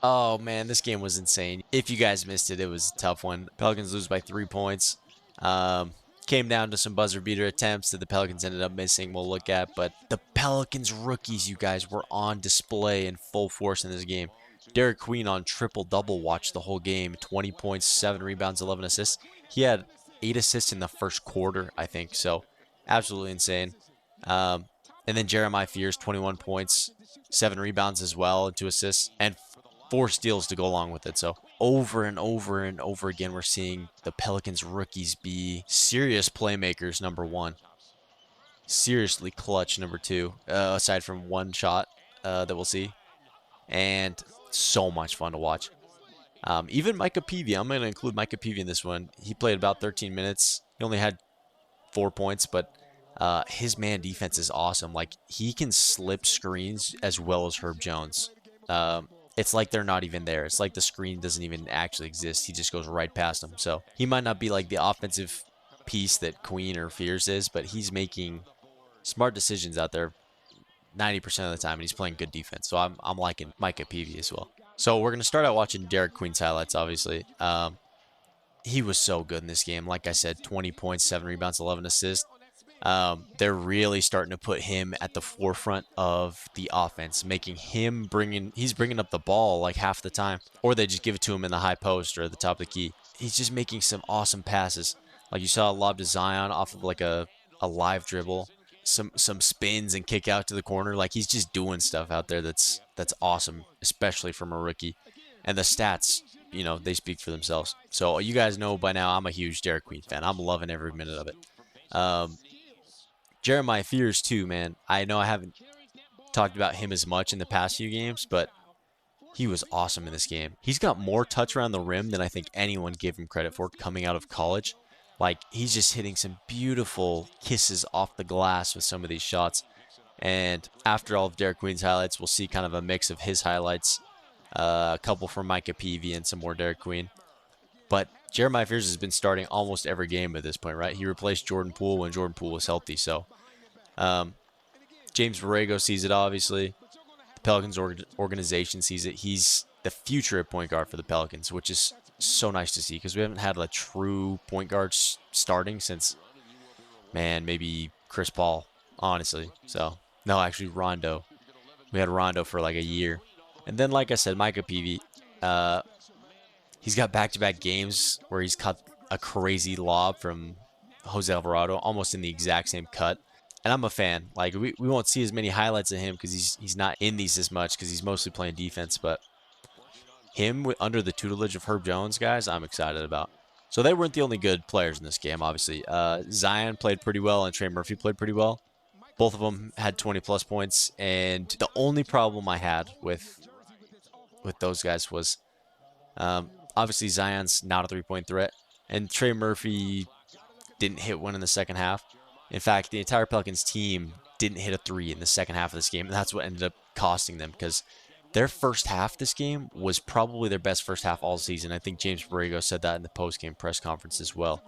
Oh man, this game was insane. If you guys missed it, it was a tough one. Pelicans lose by 3 points. Um, Came down to some buzzer beater attempts that the Pelicans ended up missing. We'll look at, but the Pelicans rookies, you guys, were on display in full force in this game. Derik Queen on triple double watched the whole game. 20 points, 7 rebounds, 11 assists. He had 8 assists in the first quarter, I think. So absolutely insane. Um, and then Jeremiah Fears, 21 points, 7 rebounds as well, 2 assists, and 4 steals to go along with it. So over and over and over again, we're seeing the Pelicans rookies be serious playmakers, number one. Seriously clutch, number two, aside from one shot that we'll see. And so much fun to watch. Even Micah Peavy, I'm going to include Micah Peavy in this one. He played about 13 minutes. He only had 4 points, but his man defense is awesome. Like, he can slip screens as well as Herb Jones. It's like they're not even there. It's like the screen doesn't even actually exist. He just goes right past them. So he might not be like the offensive piece that Queen or Fears is, but he's making smart decisions out there 90% of the time, and he's playing good defense. So I'm liking Micah Peavy as well. So we're going to start out watching Derik Queen's highlights, obviously. He was so good in this game. Like I said, 20 points, 7 rebounds, 11 assists. They're really starting to put him at the forefront of the offense, making him he's bringing up the ball like half the time, or they just give it to him in the high post or at the top of the key. He's just making some awesome passes. Like you saw a lob to Zion off of like a live dribble, some spins and kick out to the corner. Like, he's just doing stuff out there that's awesome, especially from a rookie. And the stats, they speak for themselves. So you guys know by now I'm a huge Derik Queen fan. I'm loving every minute of it. Jeremiah Fears too, man. I know I haven't talked about him as much in the past few games, but he was awesome in this game. He's got more touch around the rim than I think anyone gave him credit for coming out of college. Like, he's just hitting some beautiful kisses off the glass with some of these shots. And after all of Derik Queen's highlights, we'll see kind of a mix of his highlights, a couple from Micah Peavy and some more Derik Queen. But Jeremiah Fears has been starting almost every game at this point, right? He replaced Jordan Poole when Jordan Poole was healthy. So James Borrego sees it, obviously. The Pelicans organization sees it. He's the future at point guard for the Pelicans, which is so nice to see because we haven't had a true point guard starting since, man, maybe Chris Paul, honestly. So, no, actually Rondo. We had Rondo for like a year. And then, like I said, Micah Peavy, he's got back-to-back games where he's caught a crazy lob from Jose Alvarado, almost in the exact same cut. And I'm a fan. Like, we won't see as many highlights of him because he's not in these as much because he's mostly playing defense. But him under the tutelage of Herb Jones, guys, I'm excited about. So they weren't the only good players in this game, obviously. Zion played pretty well and Trey Murphy played pretty well. Both of them had 20-plus points. And the only problem I had with those guys was obviously Zion's not a three-point threat. And Trey Murphy didn't hit one in the second half. In fact, the entire Pelicans team didn't hit a three in the second half of this game, and that's what ended up costing them because their first half this game was probably their best first half all season. I think James Borrego said that in the post-game press conference as well.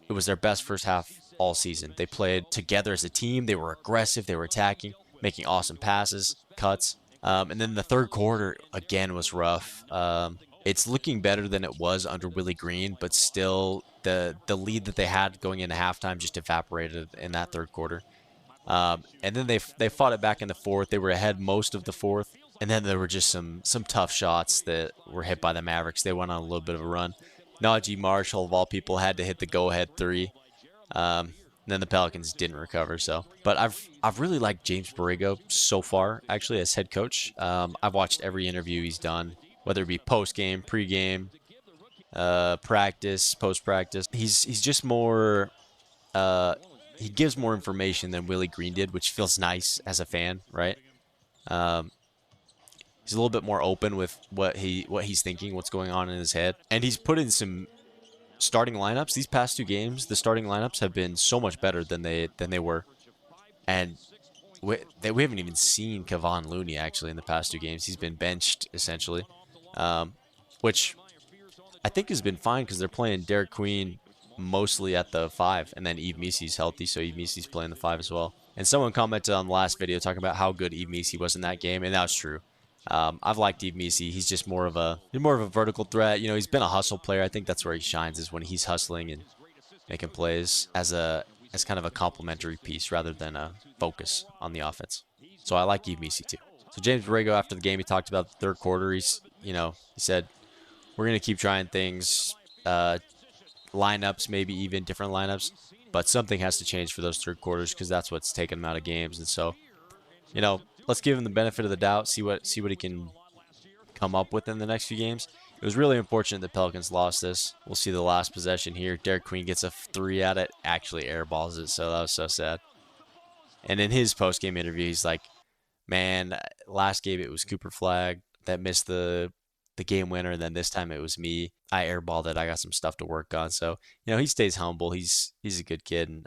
It was their best first half all season. They played together as a team. They were aggressive. They were attacking, making awesome passes, cuts. And then the third quarter, again, was rough. It's looking better than it was under Willie Green, but still the lead that they had going into halftime just evaporated in that third quarter. And then they fought it back in the fourth. They were ahead most of the fourth. And then there were just some tough shots that were hit by the Mavericks. They went on a little bit of a run. Najee Marshall, of all people, had to hit the go-ahead three. And then the Pelicans didn't recover. But I've really liked James Borrego so far, actually, as head coach. I've watched every interview he's done, whether it be post-game, pre-game, practice, post-practice. He's just more. He gives more information than Willie Green did, which feels nice as a fan, right? He's a little bit more open with what he's thinking, what's going on in his head, and he's put in some starting lineups. These past two games, the starting lineups have been so much better than they were, and we haven't even seen Kevon Looney actually in the past two games. He's been benched essentially, which I think has been fine because they're playing Derik Queen mostly at the 5, and then Yves Missy's healthy, so Yves Missy's playing the 5 as well. And someone commented on the last video talking about how good Yves Missy was in that game, and that was true. I've liked Steve Messi. He's just more of a vertical threat. He's been a hustle player. I think that's where he shines is when he's hustling and making plays as kind of a complementary piece rather than a focus on the offense. So I like Steve Messi too. So James Borrego after the game, he talked about the third quarter. He said we're gonna keep trying things, lineups, maybe even different lineups, but something has to change for those third quarters because that's what's taking him out of games. And so, let's give him the benefit of the doubt, see what he can come up with in the next few games. It was really unfortunate the Pelicans lost this. We'll see the last possession here. Derek Queen gets a three at it, actually airballs it, so that was so sad. And in his post-game interview, he's like, man, last game it was Cooper Flag that missed the game winner, and then this time it was me. I airballed it. I got some stuff to work on. So, he stays humble. He's a good kid, and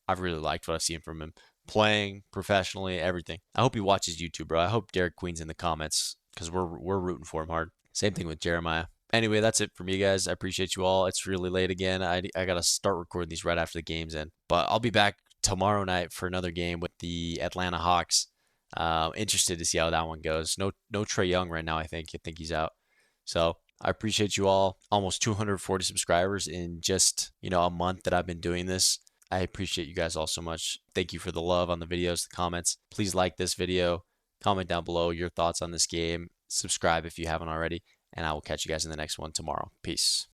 I've really liked what I've seen from him playing professionally, everything. I hope he watches YouTube, bro. I hope Derek Queen's in the comments because we're rooting for him hard. Same thing with Jeremiah. Anyway, that's it for me, guys. I appreciate you all. It's really late again. I gotta start recording these right after the game's end, but I'll be back tomorrow night for another game with the Atlanta Hawks. Interested to see how that one goes. No Trae Young right now. I think he's out. So I appreciate you all. Almost 240 subscribers in just a month that I've been doing this. I appreciate you guys all so much. Thank you for the love on the videos, the comments. Please like this video, comment down below your thoughts on this game, subscribe if you haven't already, and I will catch you guys in the next one tomorrow. Peace.